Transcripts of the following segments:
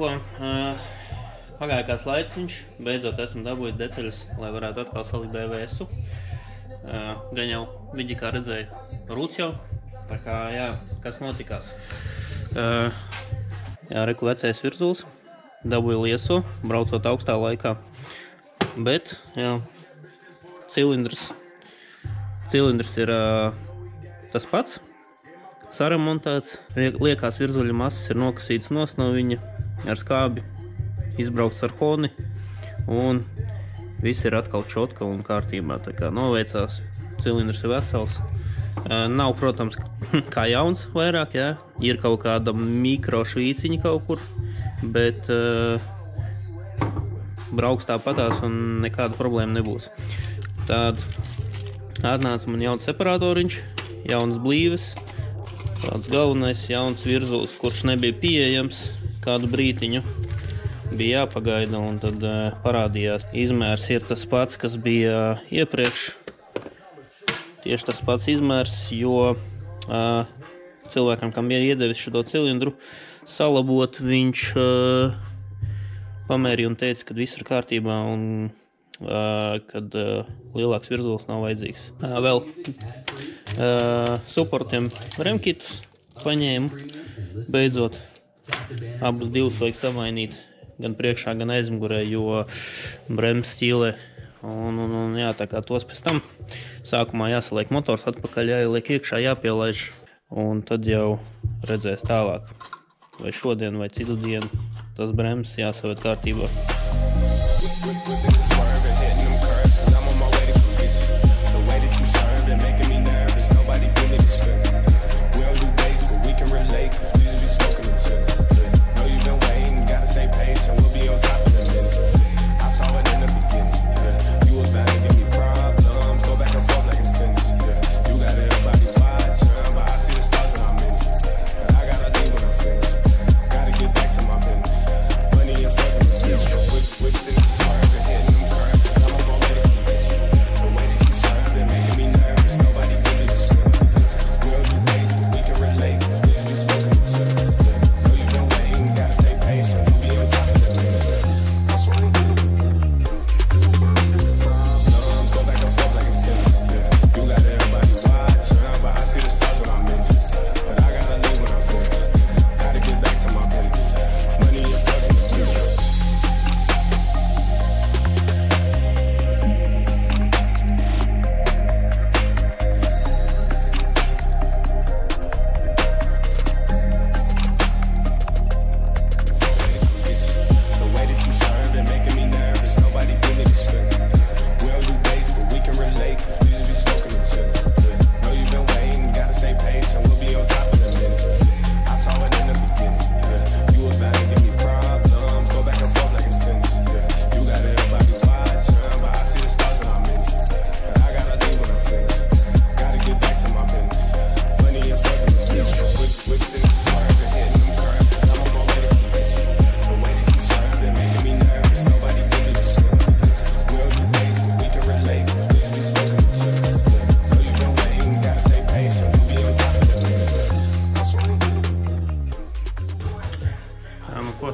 ko, pagāja kāds laiciņš, beidzot esmu dabūjis detaļas, lai varētu atkal salikt DVS-u. Gan jau viņi, kā redzēja, rūc jau, tā kā, jā, kas notikās. Jā, reku vecais virzulis, dabūju lieso, braucot augstā laikā, bet, jā, cilindrs ir tas pats. Saremontēts, liekās virzuļa masas ir nokasīts no viņa ar skābi, izbraukts ar honi un viss ir atkal čotka un kārtībā, tā kā noveicās, cilindrs ir vesels. Nav, protams, kā jauns vairāk, jā, ir kaut kāda mikro švīciņa kaut kur, bet brauks tāpatās un nekāda problēma nebūs. Tad atnāca man jauns separatoriņš, jauns blīves, tāds galvenais jauns virzulis, kurš nebija pieejams kādu brītiņu, bija jāpagaida un tad parādījās. Izmērs ir tas pats, kas bija iepriekš. Tieši tas pats izmērs, jo cilvēkam, kam bija iedevis šo cilindru salabot, viņš pamērīja un teica, ka viss ir kārtībā un kad lielāks virzulis nav vajadzīgs. Vēl supportiem remkitus paņēmu, beidzot abus divus vajag samainīt, gan priekšā, gan aizmugurē, jo bremzes ķīlē. Un jā, tā kā tos pēc tam sākumā jāsaliek motors atpakaļ, jāieliek iekšā, jāpielaiž, un tad jau redzēs tālāk, vai šodien, vai citu dienu tas bremzes jāsaved kārtībā.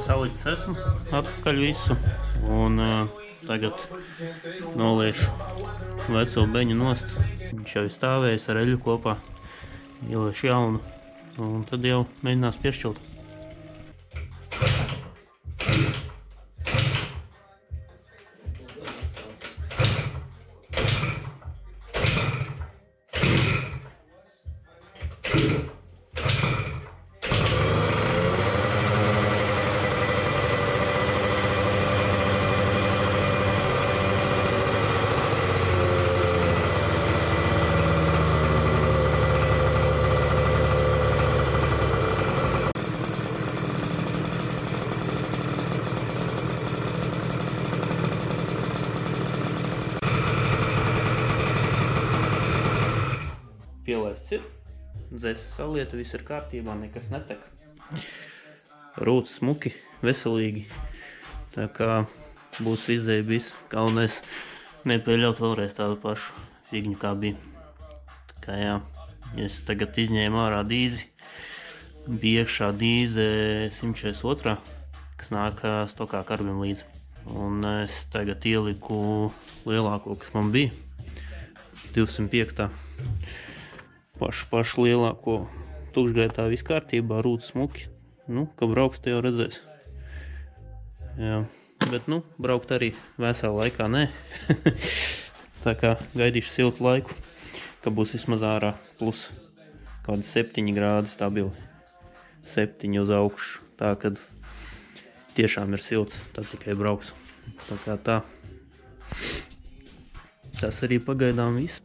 Salicis esmu atpakaļ visu un tagad noliešu veco beņu nost. Viņš jau ir stāvējis ar eļu kopā, ieliešu jaunu un tad jau mēģinās piešķilt. Pielaists ir, dzēsa salieta, viss ir kārtībā, nekas netek. Rūc smuki, veselīgi, tā kā būs izdeja viss. Galvenais nepieļaut vēlreiz tādu pašu figņu kā bija. Tā kā jā, es tagad izņēmu ārā dīzi, bija iekšā dīze 142, kas nāk stokā karvim līdzi. Un es tagad ieliku lielāko, kas man bija, 205. Pašu lielāko. Tukšgaitā viss kārtībā, rūtas smuki. Nu, ka brauks, te jau redzēs. Jā, bet nu, braukt arī vēsā laikā nē. Tā kā gaidīšu siltu laiku, ka būs vismaz ārā plus kādi 7 grādi stabili. 7 uz augšu. Tā, kad tiešām ir silts, tad tikai brauks. Tā kā tā. Tas arī pagaidām viss.